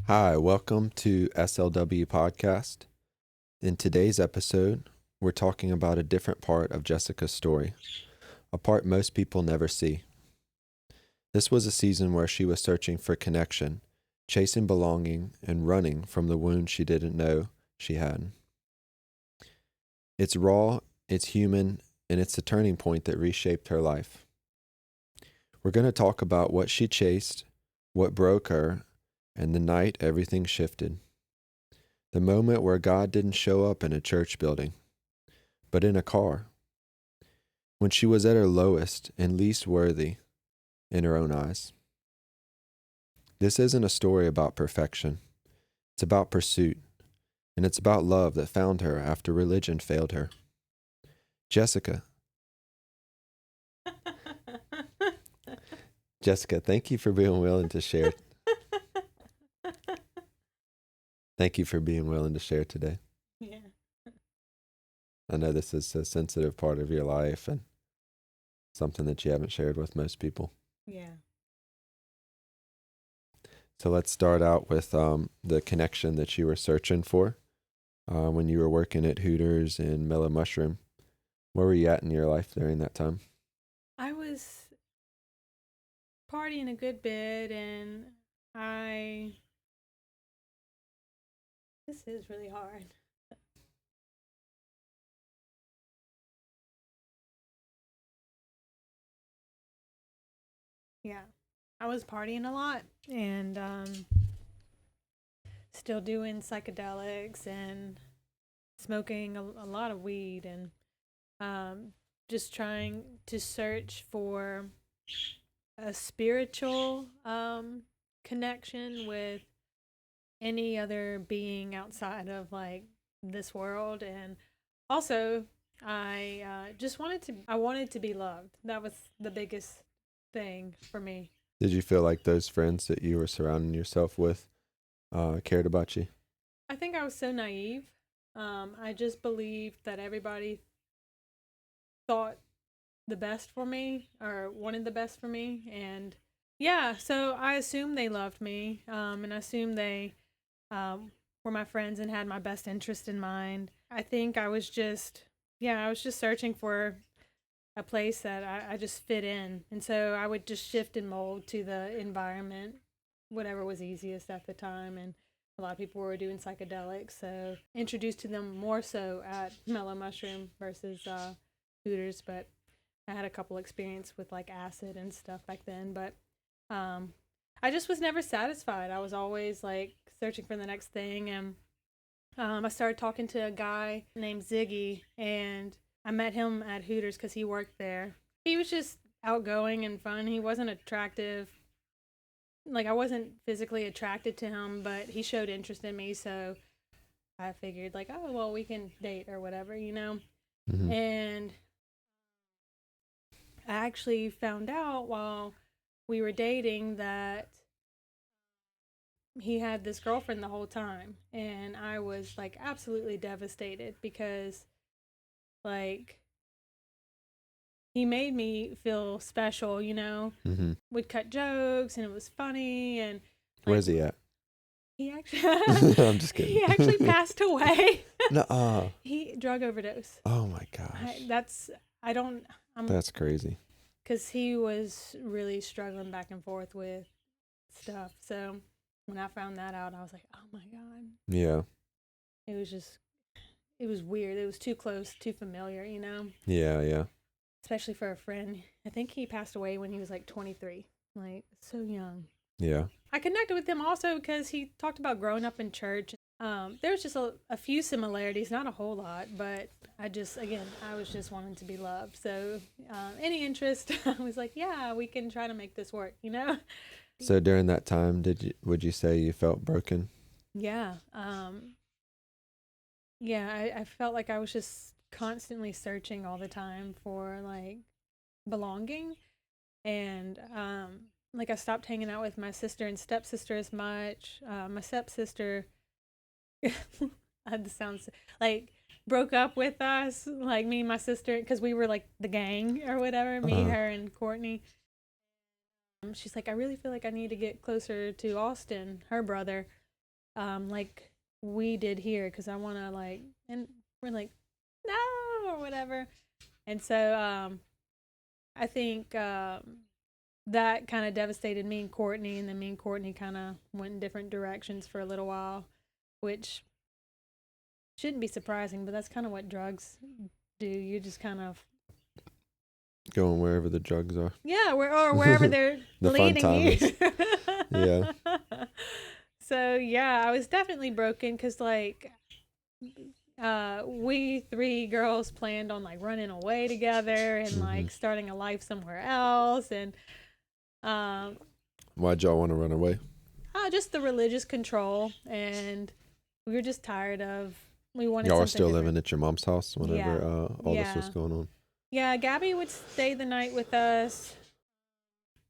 Hi, welcome to SLW Podcast. In today's episode, we're talking about a different part of Jessica's story, a part most people never see. This was a season where she was searching for connection, chasing belonging, and running from the wounds she didn't know she had. It's raw, it's human, and it's a turning point that reshaped her life. We're going to talk about what she chased, what broke her, and the night everything shifted. The moment where God didn't show up in a church building, but in a car. When she was at her lowest and least worthy in her own eyes. This isn't a story about perfection. It's about pursuit. And it's about love that found her after religion failed her. Jessica, thank you for being willing to share. Thank you for being willing to share today. Yeah. I know this is a sensitive part of your life and something that you haven't shared with most people. Yeah. So let's start out with the connection that you were searching for when you were working at Hooters and Mellow Mushroom. Where were you at in your life during that time? I was partying a good bit and this is really hard. Yeah. I was partying a lot and still doing psychedelics and smoking a lot of weed and just trying to search for a spiritual connection with any other being outside of like this world. And also I I wanted to be loved. That was the biggest thing for me. Did you feel like those friends that you were surrounding yourself with cared about you? I think I was so naive. I just believed that everybody thought the best for me or wanted the best for me. And yeah, so I assumed they loved me, and I assumed they were my friends and had my best interest in mind. I think I was just searching for a place that I just fit in. And so I would just shift and mold to the environment, whatever was easiest at the time. And a lot of people were doing psychedelics, so introduced to them more so at Mellow Mushroom versus Hooters. But I had a couple experience with like acid and stuff back then. But I just was never satisfied. I was always like searching for the next thing. And I started talking to a guy named Ziggy, and I met him at Hooters because he worked there. He was just outgoing and fun. He wasn't attractive. Like, I wasn't physically attracted to him, but he showed interest in me. So I figured, like, oh, well, we can date or whatever, you know? Mm-hmm. And I actually found out while we were dating that he had this girlfriend the whole time. And I was, like, absolutely devastated because, like, he made me feel special, you know? Mm-hmm. Would cut jokes and it was funny. And, like, Where's he at? he actually, I'm just kidding. he actually passed away. No. He drug overdose. Oh my gosh. That's crazy. Because he was really struggling back and forth with stuff. So when I found that out, I was like, oh my God. Yeah. It was weird. It was too close, too familiar, you know? Yeah. Especially for a friend. I think he passed away when he was like 23, like so young. Yeah. I connected with him also because he talked about growing up in church. There was just a few similarities, not a whole lot, but I was just wanting to be loved. So any interest, I was like, yeah, we can try to make this work, you know? So during that time, would you say you felt broken? Yeah. I felt like I was just constantly searching all the time for like belonging. And like I stopped hanging out with my sister and stepsister as much. My stepsister that sounds like broke up with us, like me and my sister, because we were like the gang or whatever, me, Uh-huh. her, and Courtney. She's like, I really feel like I need to get closer to Austin, her brother. like we did here, because I want to like, and we're like, no, or whatever. And so I think that kind of devastated me and Courtney, and then me and Courtney kind of went in different directions for a little while, which shouldn't be surprising, but that's kind of what drugs do. You just kind of Going wherever the drugs are. yeah, or wherever they're The fun leading you. times. Yeah. So yeah, I was definitely broken because like we three girls planned on like running away together and like starting a life somewhere else, and Why'd y'all want to run away? just the religious control, and we were just tired of. We wanted Y'all were something still different. living at your mom's house whenever Yeah. all this was going on. Yeah, Gabby would stay the night with us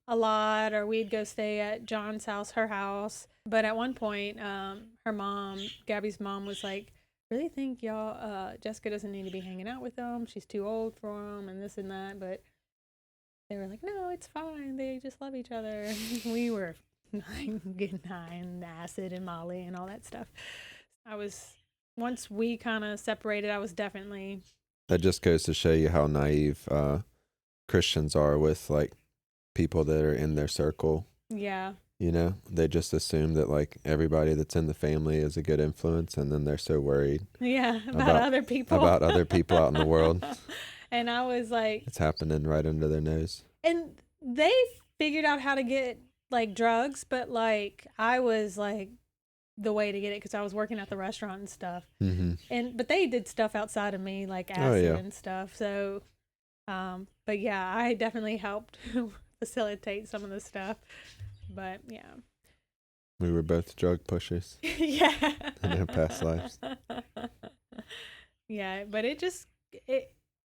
a lot, or we'd go stay at John's house, her house. But at one point, her mom, Gabby's mom, was like, really think y'all, Jessica doesn't need to be hanging out with them. She's too old for them, and this and that. But they were like, no, it's fine. They just love each other. We were getting high and acid and Molly and all that stuff. Once we kind of separated, I was definitely. That just goes to show you how naive Christians are with like people that are in their circle. Yeah. You know, they just assume that like everybody that's in the family is a good influence, and then they're so worried. Yeah, about other people. About other people out in the world. And I was like, it's happening right under their nose. And they figured out how to get like drugs, but like I was like the way to get it because I was working at the restaurant and stuff. But they did stuff outside of me, like acid and stuff. So, but yeah, I definitely helped facilitate some of the stuff. But yeah, we were both drug pushers. Yeah, in our past lives. Yeah, but it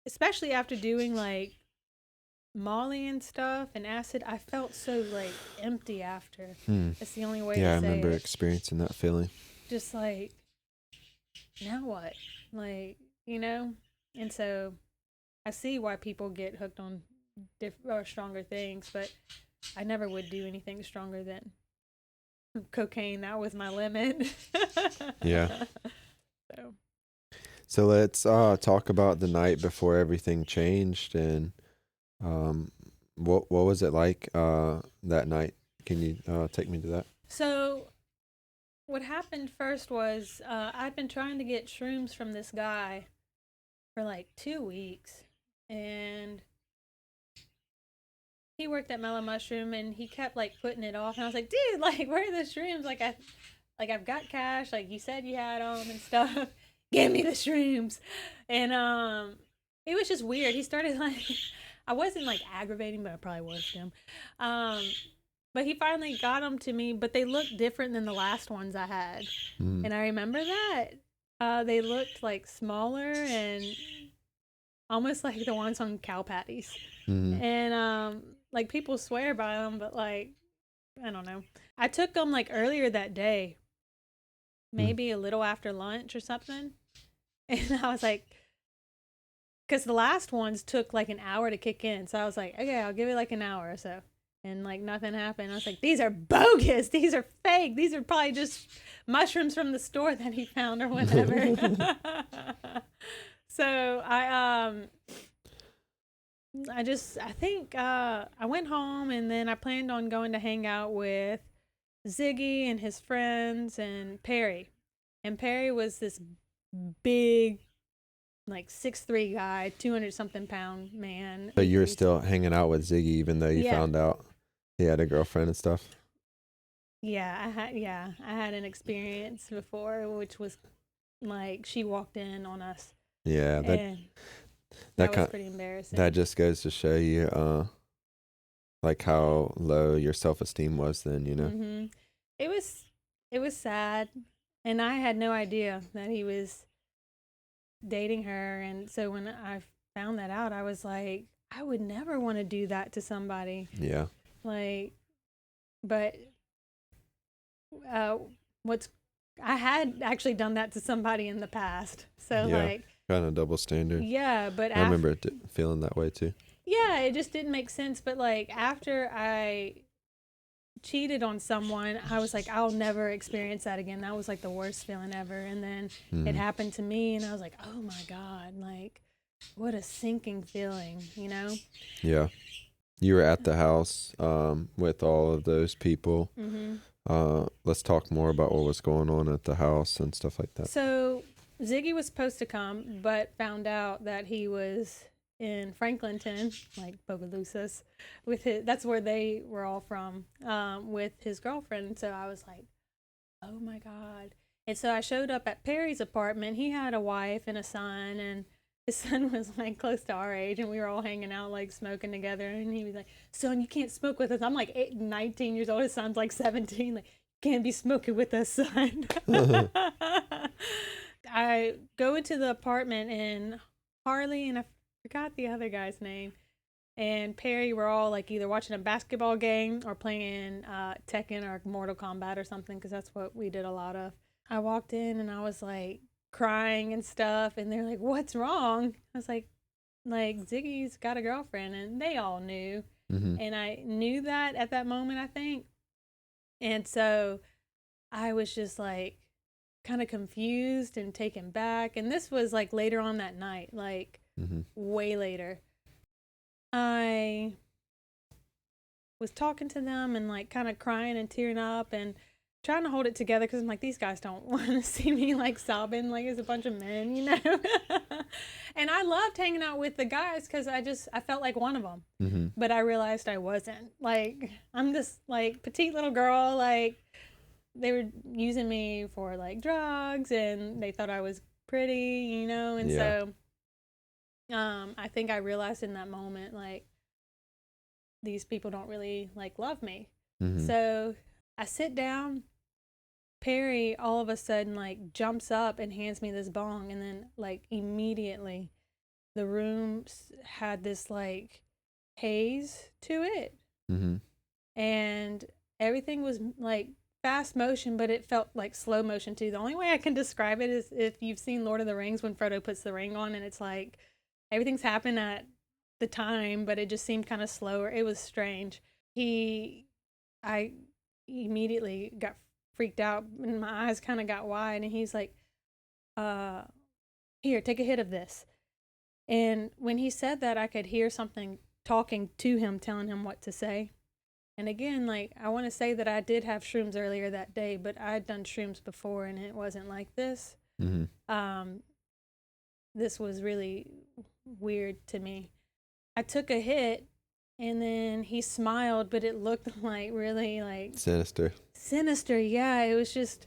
especially after doing like Molly and stuff and acid, I felt so like empty after. It's the only way to say it. Yeah, I remember experiencing that feeling. Just like, now what? Like, you know? And so I see why people get hooked on or stronger things, but I never would do anything stronger than cocaine. That was my limit. Yeah. So let's talk about the night before everything changed, and what was it like that night? Can you take me to that? So what happened first was I'd been trying to get shrooms from this guy for like 2 weeks, and he worked at Mellow Mushroom, and he kept like putting it off, and I was like, dude, like, where are the shrooms? Like I've got cash, like you said you had them and stuff. Give me the shrooms. And it was just weird. He started like, I wasn't like aggravating, but I probably was him. But he finally got them to me, but they looked different than the last ones I had. And I remember that. They looked like smaller and almost like the ones on cow patties. And like people swear by them, but like, I don't know. I took them like earlier that day, maybe a little after lunch or something. And I was like, because the last ones took like an hour to kick in. So I was like, okay, I'll give it like an hour or so. And like nothing happened. I was like, these are bogus. These are fake. These are probably just mushrooms from the store that he found or whatever. So I think I went home, and then I planned on going to hang out with Ziggy and his friends and Perry. And Perry was this big, like 6'3" guy, 200-something pound man. So you were still hanging out with Ziggy even though you found out he had a girlfriend and stuff? Yeah, I had an experience before, which was like she walked in on us. Yeah, that was pretty embarrassing. That just goes to show you like how low your self-esteem was then, you know. It was sad, and I had no idea that he was dating her. And so when I found that out, I was like, I would never want to do that to somebody. Yeah. Like, but I had actually done that to somebody in the past. So like kind of double standard. Yeah, but I remember feeling that way too. Yeah, it just didn't make sense. But like after I cheated on someone, I was like, I'll never experience that again. That was like the worst feeling ever. And then it happened to me, and I was like, oh my God, like, what a sinking feeling, you know? Yeah. You were at the house with all of those people. Mm-hmm. Let's talk more about what was going on at the house and stuff like that. So Ziggy was supposed to come, but found out that he was in Franklinton, like Bogalusa, with his. That's where they were all from, with his girlfriend. So I was like, oh my God. And so I showed up at Perry's apartment. He had a wife and a son, and his son was like close to our age, and we were all hanging out, like smoking together. And he was like, son, you can't smoke with us. I'm like 19 years old. His son's like 17. Like, you can't be smoking with us, son. I go into the apartment, and Harley and I forgot the other guy's name, and Perry were all like either watching a basketball game or playing Tekken or Mortal Kombat or something, because that's what we did a lot of. I walked in and I was like crying and stuff, and they're like, "What's wrong?" I was like Ziggy's got a girlfriend, and they all knew, Mm-hmm. and I knew that at that moment, I think, and so I was just like kind of confused and taken back, and this was like later on that night, like Mm-hmm. way later. I was talking to them and like kind of crying and tearing up and trying to hold it together, because I'm like, these guys don't want to see me like sobbing like it's a bunch of men, you know? And I loved hanging out with the guys because I felt like one of them. Mm-hmm. But I realized I wasn't. Like, I'm this like petite little girl. Like, they were using me for like drugs, and they thought I was pretty, you know? And Yeah. so I think I realized in that moment, like, these people don't really like love me. Mm-hmm. So I sit down. Perry all of a sudden like jumps up and hands me this bong, and then like immediately the room had this like haze to it, Mm-hmm. and everything was like fast motion, but it felt like slow motion too. The only way I can describe it is if you've seen Lord of the Rings, when Frodo puts the ring on, and it's like everything's happened at the time, but it just seemed kind of slower. It was strange. I immediately got freaked out, and my eyes kind of got wide, and he's like, uh, here, take a hit of this. And when he said that, I could hear something talking to him, telling him what to say. And again, like, I want to say that I did have shrooms earlier that day, but I'd done shrooms before, and it wasn't like this. Mm-hmm. This was really weird to me. I took a hit, and then he smiled, but it looked like really like Sinister. sinister. Yeah, it was just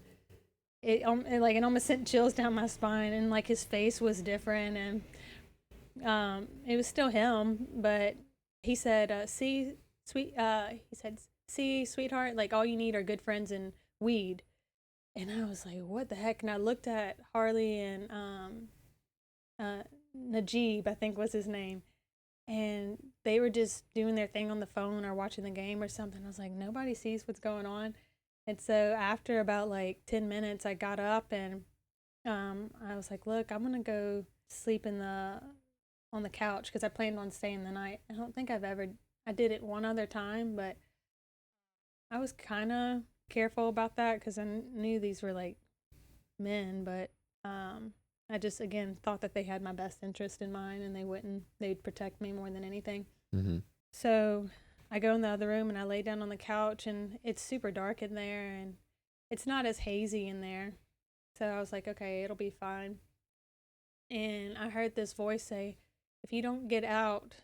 it almost sent chills down my spine, and like his face was different, and it was still him, but he said, "See, sweet," he said, "See, sweetheart, like all you need are good friends and weed." And I was like, "What the heck?" And I looked at Harley and uh, Najib, I think was his name, and they were just doing their thing on the phone or watching the game or something. I was like, nobody sees what's going on. And so after about like 10 minutes, I got up, and I was like, look, I'm going to go sleep on the couch, because I planned on staying the night. I don't think I did it one other time, but I was kind of careful about that because I knew these were like men, but I just again thought that they had my best interest in mind, and they'd protect me more than anything. Mm-hmm. So I go in the other room and I lay down on the couch, and it's super dark in there, and it's not as hazy in there. So I was like, okay, it'll be fine. And I heard this voice say, if you don't get out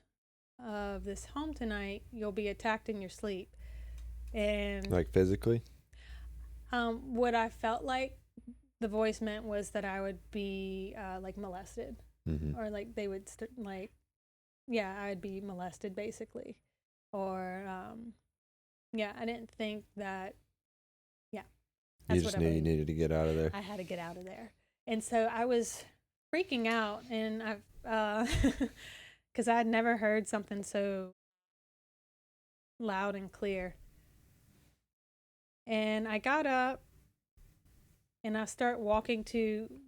of this home tonight, you'll be attacked in your sleep. And Like physically? what I felt like the voice meant was that I would be like molested, Mm-hmm. or like they would like, yeah, I'd be molested basically, or yeah, I didn't think that. Yeah, You that's what just I knew you believe. needed to get out of there. I had to get out of there, and so I was freaking out, and because I had never heard something so loud and clear. And I got up, and I start walking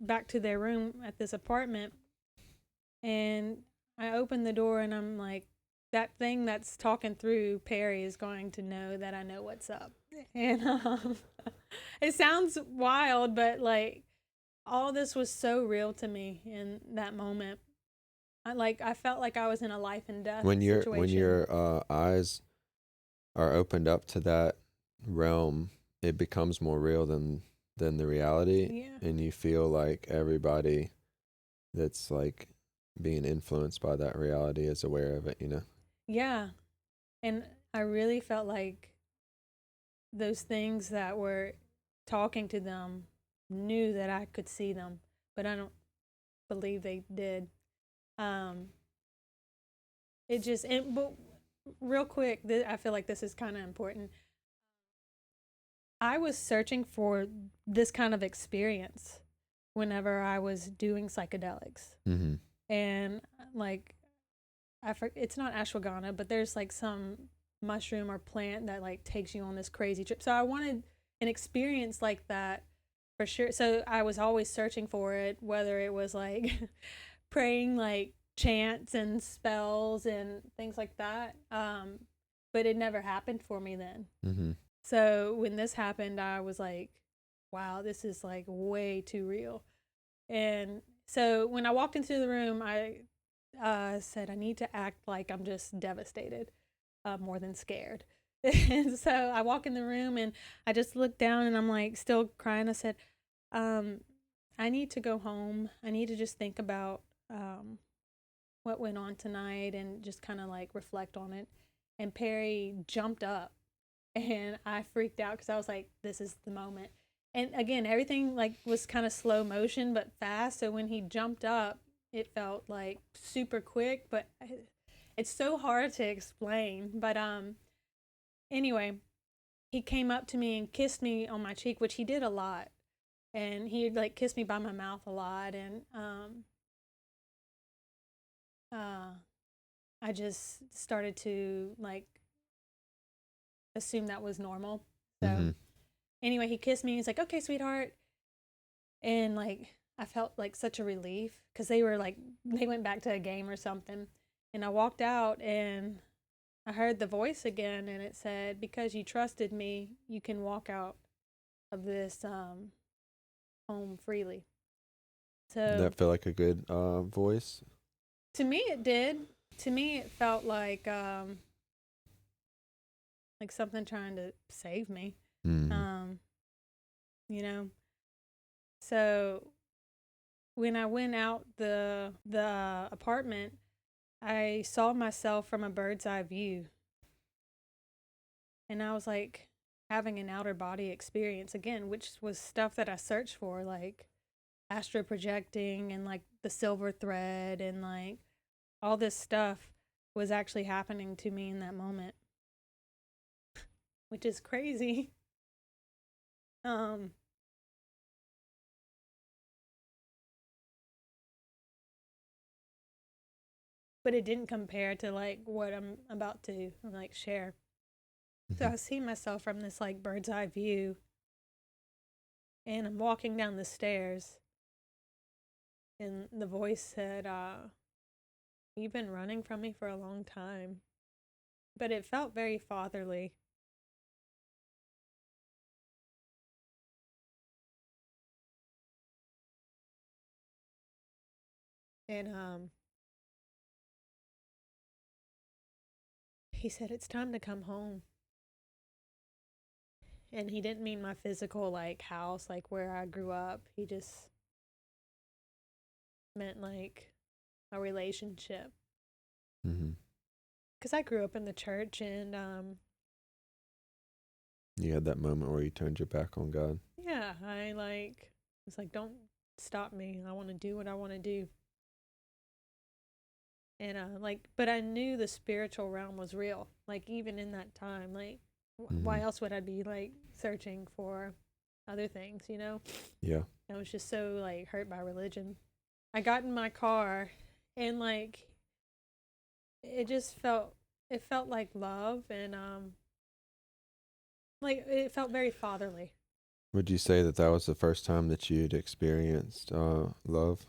back to their room at this apartment, and I open the door, and I'm like that thing that's talking through Perry is going to know that I know what's up. And it sounds wild, but like all this was so real to me in that moment. I felt like I was in a life and death When situation. your eyes are opened up to that realm, it becomes more real than the reality, Yeah. and you feel like everybody that's like being influenced by that reality is aware of it, you know? Yeah. And I really felt like those things that were talking to them knew that I could see them, but I don't believe they did. Um, but real quick, I feel like this is kind of important. I was searching for this kind of experience whenever I was doing psychedelics. Mm-hmm. And like, it's not ashwagandha, but there's like some mushroom or plant that like takes you on this crazy trip. So I wanted an experience like that for sure. So I was always searching for it, whether it was like praying like chants and spells and things like that. But it never happened for me then. Mm-hmm. So when this happened, I was like, wow, this is like way too real. And so when I walked into the room, I said, I need to act like I'm just devastated, more than scared. And so I walk in the room and I just look down and I'm like still crying. I said, um, I need to go home. I need to just think about what went on tonight and just kind of like reflect on it. And Perry jumped up and I freaked out because I was like, this is the moment. And again, everything like was kind of slow motion but fast. So when he jumped up, it felt like super quick, but it's so hard to explain. But anyway, he came up to me and kissed me on my cheek, which he did a lot. And he like kissed me by my mouth a lot, and uh, I just started to like assume that was normal. So Mm-hmm. anyway, he kissed me. He's like, "Okay, sweetheart," and like I felt like such a relief because they went back to a game or something, and I walked out and I heard the voice again, and it said, "Because you trusted me, you can walk out of this home freely." So That felt like a good voice. to me, it did. To me, it felt like something trying to save me. Mm-hmm. Um, you know. So when I went out the apartment, I saw myself from a bird's eye view, and I was like having an outer body experience again, which was stuff that I searched for, like astro projecting and like the silver thread and like all this stuff was actually happening to me in that moment, which is crazy. Um, but it didn't compare to like what I'm about to like share. So Mm-hmm. I see myself from this like bird's eye view, and I'm walking down the stairs, and the voice said, "You've been running from me for a long time," but it felt very fatherly. And he said, "It's time to come home." And he didn't mean my physical like house, like where I grew up. He just meant like a relationship. Mm-hmm. Because I grew up in the church, and You had that moment where you turned your back on God. yeah, I like was like, don't stop me. I want to do what I want to do. And like, but I knew the spiritual realm was real. Like even in that time, like, Mm-hmm. why else would I be like searching for other things? You know, Yeah. I was just so like hurt by religion. I got in my car, and like, it felt like love, and like it felt very fatherly. Would you say that that was the first time that you'd experienced love,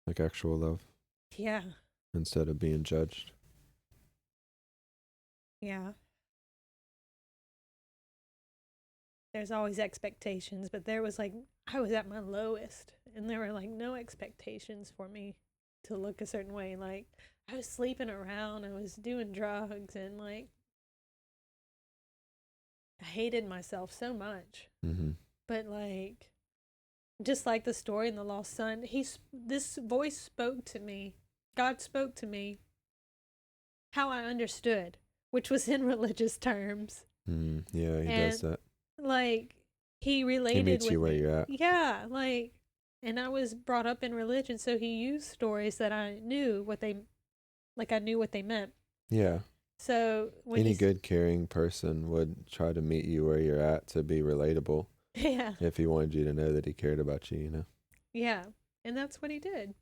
like actual love, Yeah, instead of being judged? Yeah. There's always expectations, but there was like, I was at my lowest, and there were like no expectations for me to look a certain way. Like, I was sleeping around, I was doing drugs, and like, I hated myself so much. Mm-hmm. But like, just like the story in the lost son, this voice spoke to me. God spoke to me how I understood, which was in religious terms. Mm, yeah, he does And that. like, he He related meets you with where me. you're at. Yeah, like, and I was brought up in religion, so he used stories that I knew what they, like, I knew what they meant. Yeah. So when Any good, caring person would try to meet you where you're at to be relatable yeah, if he wanted you to know that he cared about you, you know? yeah, and that's what he did.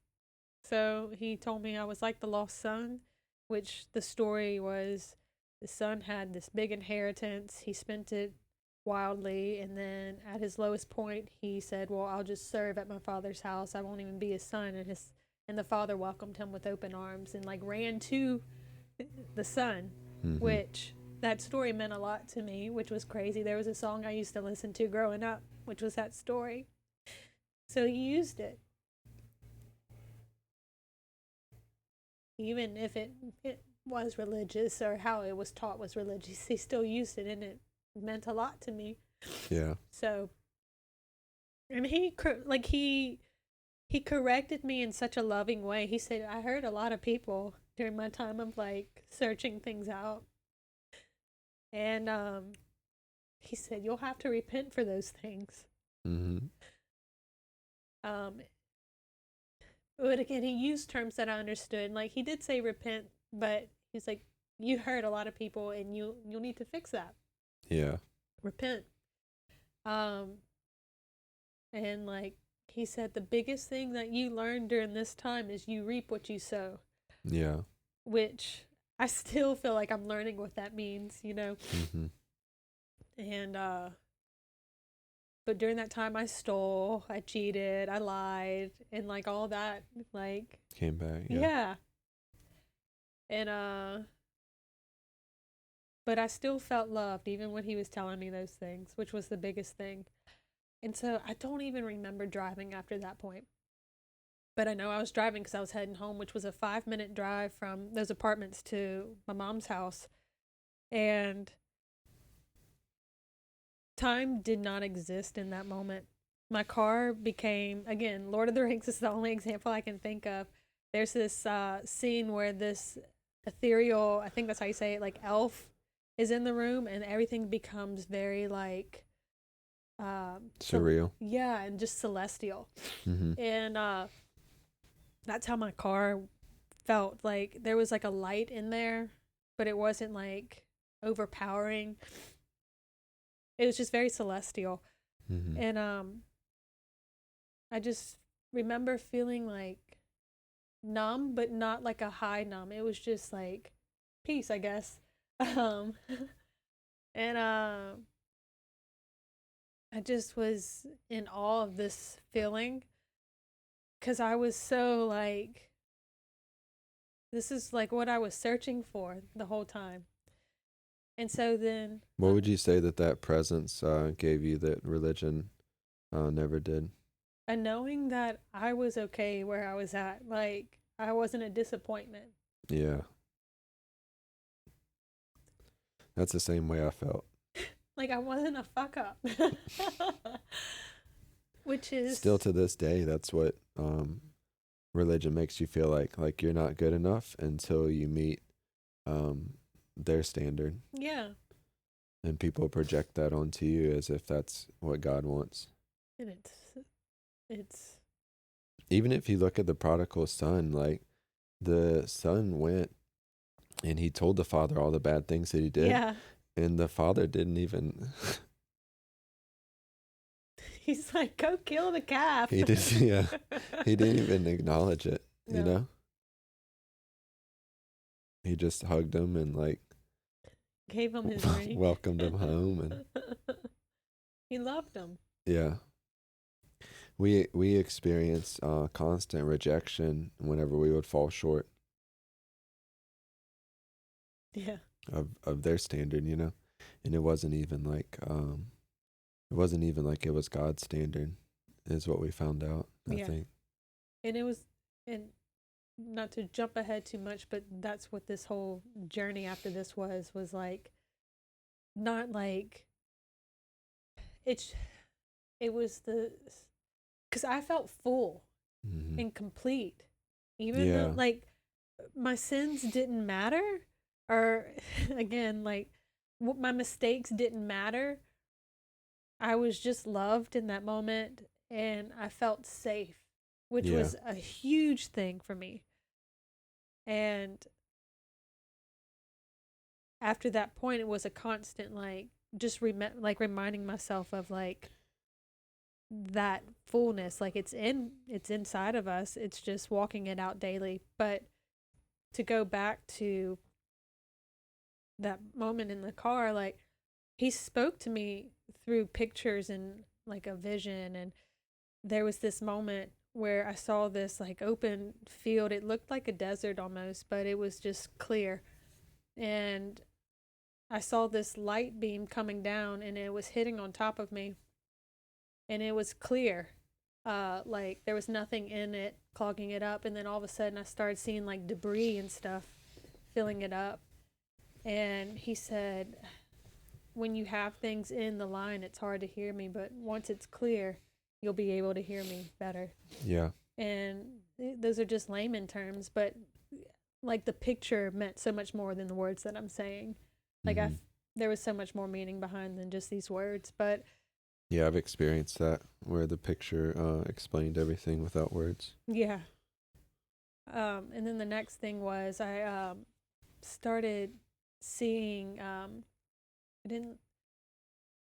So he told me I was like the lost son, which the story was the son had this big inheritance. He spent it wildly, and then at his lowest point, he said, "Well, I'll just serve at my father's house. I won't even be his son." And the father welcomed him with open arms and like ran to the son, Mm-hmm. which that story meant a lot to me, which was crazy. There was a song I used to listen to growing up, which was that story. So he used it, even if it was religious or how it was taught was religious. He still used it, and it meant a lot to me. Yeah. So, and he corrected me in such a loving way. He said, I heard a lot of people during my time of like searching things out, and he said you'll have to repent for those things. Mm-hmm. Um, but again, he used terms that I understood. Like he did say repent, but he's like, you hurt a lot of people, and you'll need to fix that. Yeah. Repent. Um, and like he said, the biggest thing that you learn during this time is you reap what you sow, Yeah. which I still feel like I'm learning what that means, you know? Mm-hmm. And, but during that time, I stole, I cheated, I lied, and like all that, like, Came back. Yeah. yeah. And, but I still felt loved even when he was telling me those things, which was the biggest thing. And so I don't even remember driving after that point. But I know I was driving because I was heading home, which was a 5-minute drive from those apartments to my mom's house. And time did not exist in that moment. My car became, again, Lord of the Rings is the only example I can think of. There's this scene where this ethereal, I think that's how you say it, like elf is in the room, and everything becomes very like, Surreal. yeah, and just celestial. Mm-hmm. And that's how my car felt. Like there was like a light in there, but it wasn't like overpowering. It was just very celestial. Mm-hmm. And I just remember feeling like numb, but not like a high numb. It was just like peace, I guess. Um and I just was in awe of this feeling cuz I was so like this is like what I was searching for the whole time. And so then What would you say that presence gave you that religion never did? and knowing that I was okay where I was at, like I wasn't a disappointment. Yeah. That's the same way I felt. Like I wasn't a fuck up. Which Still is to this day, that's what religion makes you feel like you're not good enough until you meet um, their standard, yeah. and people project that onto you as if that's what God wants. And it's Even if you look at the prodigal son, like the son went and he told the father all the bad things that he did, yeah. and the father didn't even He's like, go kill the calf. he did yeah, he didn't even acknowledge it, you No. know? He just hugged him and like Gave him his ring. welcomed him home, and He loved him. yeah. We experienced constant rejection whenever we would fall short. Yeah. of their standard, you know. And it wasn't even like it was God's standard, is what we found out, I Yeah. think. And it was, and not to jump ahead too much, but that's what this whole journey after this was like, not like, it's, it was because I felt full Hmm. and complete, even though, Yeah. like, my sins didn't matter, or again, like, my mistakes didn't matter. I was just loved in that moment, and I felt safe, which Yeah. was a huge thing for me. And after that point, it was a constant, like, just like reminding myself of, like, that fullness, like, it's inside of us, it's just walking it out daily. But to go back to that moment in the car, like, he spoke to me through pictures and like a vision. And there was this moment where I saw this like open field. It looked like a desert almost, but it was just clear. And I saw this light beam coming down, and it was hitting on top of me, and it was clear. Like there was nothing in it clogging it up. And then all of a sudden I started seeing like debris and stuff filling it up. And he said, when you have things in the line, it's hard to hear me, but once it's clear, you'll be able to hear me better. Yeah. And those are just layman terms, but like the picture meant so much more than the words that I'm saying. Like Hmm. there was so much more meaning behind than just these words. But Yeah, I've experienced that where the picture explained everything without words. yeah. And then the next thing was I started seeing. I didn't.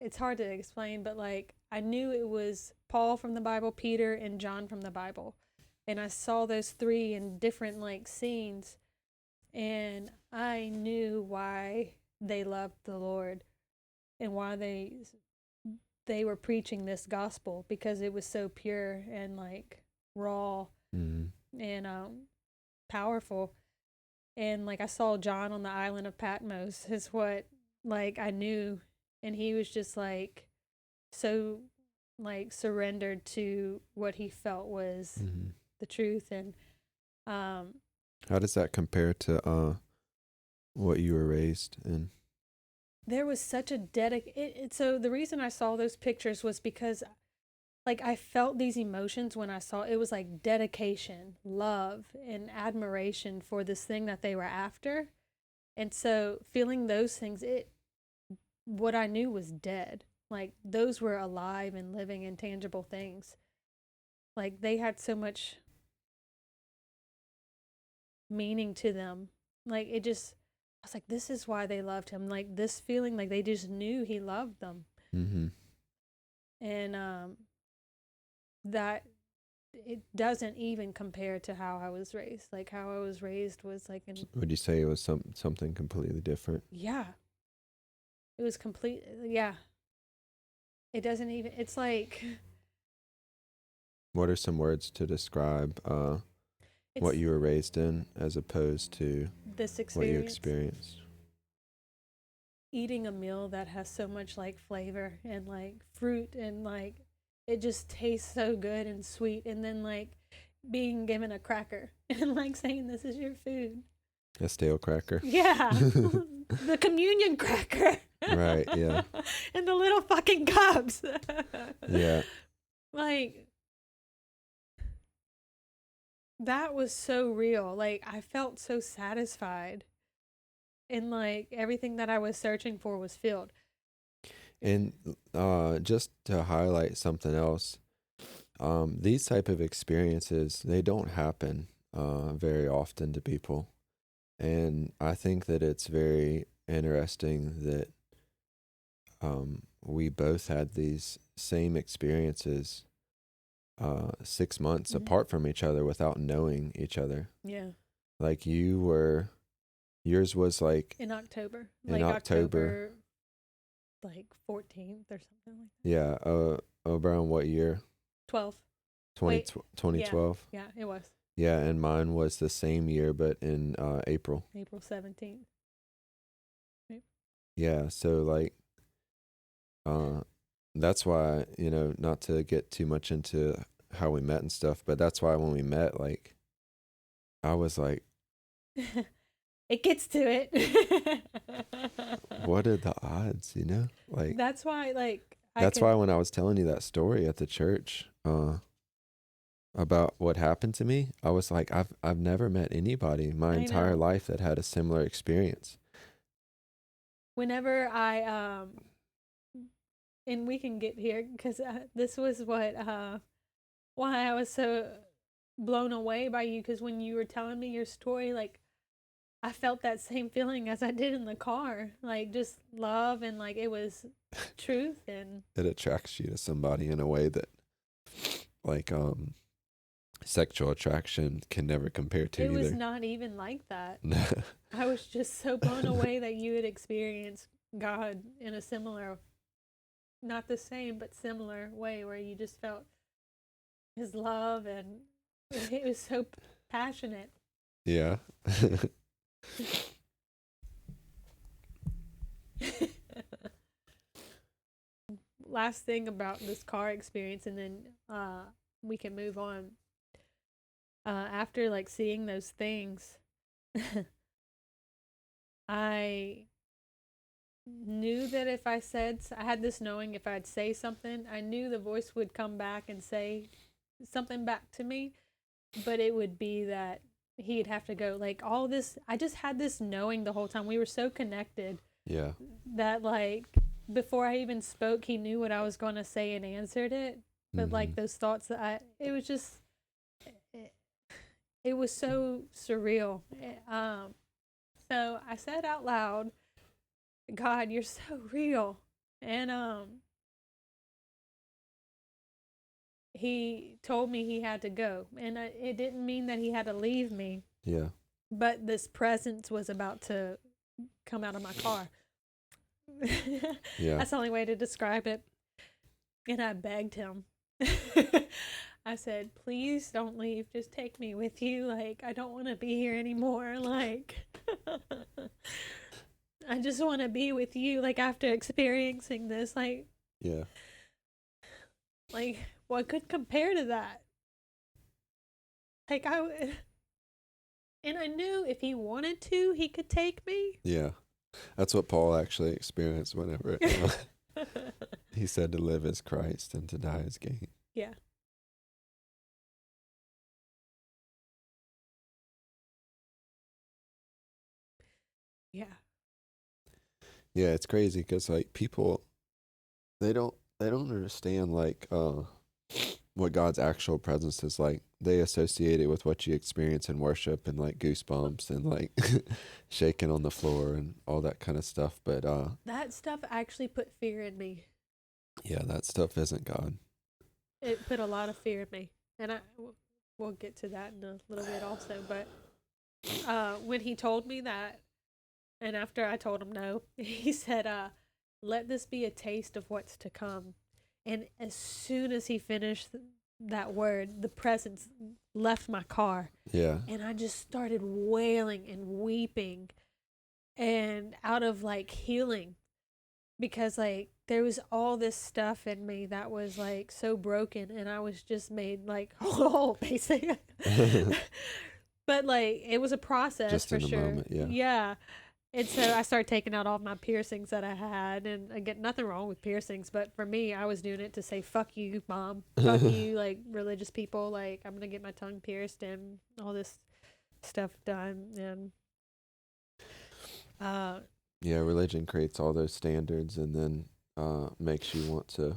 It's hard to explain, but like I knew it was Paul from the Bible, Peter, and John from the Bible, and I saw those three in different like scenes, and I knew why they loved the Lord and why they were preaching this gospel, because it was so pure and like raw Hmm. and powerful. And like I saw John on the island of Patmos is what like I knew, and he was just like so like surrendered to what he felt was Hmm. the truth. And um How does that compare to what you were raised in? there was such a so the reason I saw those pictures was because like I felt these emotions when I saw it. Was like dedication, love, and admiration for this thing that they were after. And so feeling those things, it what I knew was dead. Like those were alive and living and tangible things. Like they had so much meaning to them. Like it just, I was like, this is why they loved him. Like this feeling, like they just knew he loved them. Hmm. And that it doesn't even compare to how I was raised. Like how I was raised was like an, Would you say it was something completely different? yeah, it was complete. Yeah, it doesn't even, it's like, What are some words to describe what it's you were raised in as opposed to this what you experience. experienced? Eating a meal that has so much like flavor and like fruit and like it just tastes so good and sweet, and then like being given a cracker and like saying this is your food. A stale cracker. Yeah. The communion cracker. Right, yeah. In the little fucking cups. Yeah. Like that was so real. Like I felt so satisfied, and like everything that I was searching for was filled. And just to highlight something else, these type of experiences, they don't happen very often to people. And I think that it's very interesting that we both had these same experiences 6 months Mhm. apart from each other without knowing each other. Yeah. Like yours was like In October. in Like October. October like 14th or something like that. Yeah. Around what year? 12. 20, Wait, yeah. 2012. Yeah, it was Yeah, and mine was the same year, but in April. April 17th. Yeah, so like uh that's why, not to get too much into how we met and stuff, but that's why when we met, like I was like, It gets to it. what are the odds, Like That's why, like, I that's could. why when I was telling you that story at the church, about what happened to me, I was like, I've never met anybody my I entire know. life that had a similar experience. Whenever and we can get here because this was why I was so blown away by you. Because when you were telling me your story, like, I felt that same feeling as I did in the car, like just love and like it was truth and It attracts you to somebody in a way that, like, sexual attraction can never compare to it was either. not even like that. I was just so blown away that you had experienced God in a similar, not the same, but similar way where you just felt his love and it was so passionate. Yeah. Last thing about this car experience, and then we can move on. After like seeing those things, I knew that if I had this knowing if I'd say something, I knew the voice would come back and say something back to me, but it would be that he'd have to go. Like all this, I just had this knowing the whole time. We were so connected Yeah. that like before I even spoke, he knew what I was going to say and answered it. But Hmm. like those thoughts it was just, it, it was so surreal. So I said out loud, God, you're so real. And he told me he had to go. And it didn't mean that he had to leave me, Yeah. but this presence was about to come out of my car. Yeah. That's the only way to describe it. And I begged him. I said, please don't leave. Just take me with you. Like, I don't want to be here anymore. Like, I just want to be with you. Like, after experiencing this, Yeah. what could compare to that? Like, and I knew if he wanted to, he could take me. Yeah. That's what Paul actually experienced whenever he said to live as Christ and to die as gain. Yeah. Yeah. Yeah, it's crazy because like people, they don't understand like what God's actual presence is like. They associate it with what you experience in worship and like goosebumps and like shaking on the floor and all that kind of stuff. But That stuff actually put fear in me. yeah, that stuff isn't God. It put a lot of fear in me. And we'll get to that in a little bit also. But when he told me that, and after I told him no, he said, let this be a taste of what's to come. And as soon as he finished that word, the presence left my car. Yeah. And I just started wailing and weeping and out of like healing because like there was all this stuff in me that was like so broken and I was just made like whole basically. But like it was a process Just for in the sure. moment. Yeah. Yeah. And so I started taking out all my piercings that I had, and I get nothing wrong with piercings, but for me, I was doing it to say "fuck you, mom," "fuck you," like religious people. Like I'm gonna get my tongue pierced and all this stuff done, and uh, Yeah, religion creates all those standards and then makes you want to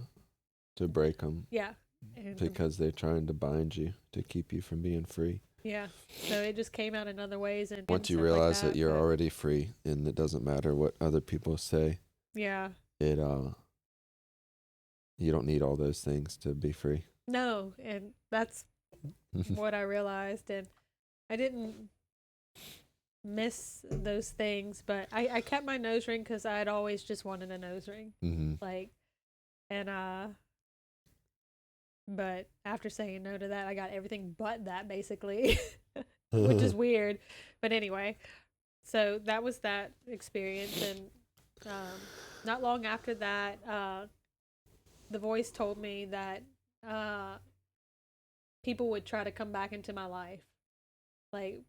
break them yeah, and because they're trying to bind you to keep you from being free. yeah. So it just came out in other ways and Once you stuff like realize that that. you're But already free and it doesn't matter what other people say, yeah, it you don't need all those things to be free. no, and that's what I realized, and I didn't miss those things, but I kept my nose ring because I had always just wanted a nose ring, Hmm. like, and but after saying no to that, I got everything but that basically, which is weird, but anyway, so that was that experience, and Not long after that, the voice told me that uh, people would try to come back into my life, like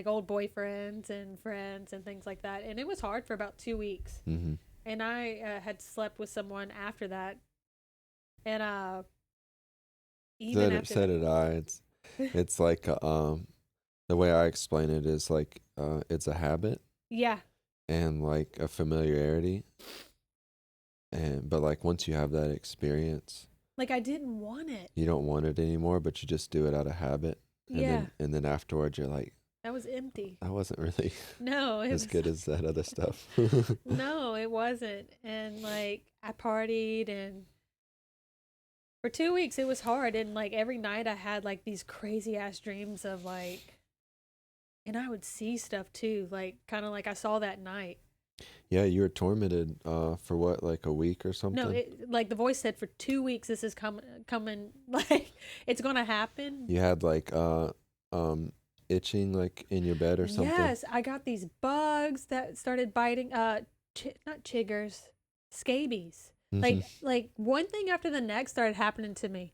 old boyfriends and friends and things like that. And it was hard for about 2 weeks. Mm-hmm. And I had slept with someone after that, and even after So that, did I. It's like the way I explain it is like it's a habit yeah, and like a familiarity, and but like once you have that experience, like I didn't want it. you don't want it anymore, but you just do it out of habit, and Yeah, then afterwards you're like, that was empty. I wasn't really No, it as was good as that other stuff. no, it wasn't. And like I partied, and for 2 weeks it was hard. And like every night I had like these crazy ass dreams of like, and I would see stuff too, like kind of like I saw that night. Yeah, you were tormented for what, like a week or No, something? it like the voice said for 2 weeks this is coming like it's gonna happen. You had like um itching like in your bed or something? Yes, I got these bugs that started biting. Not chiggers, scabies. Hmm. Like one thing after the next started happening to me.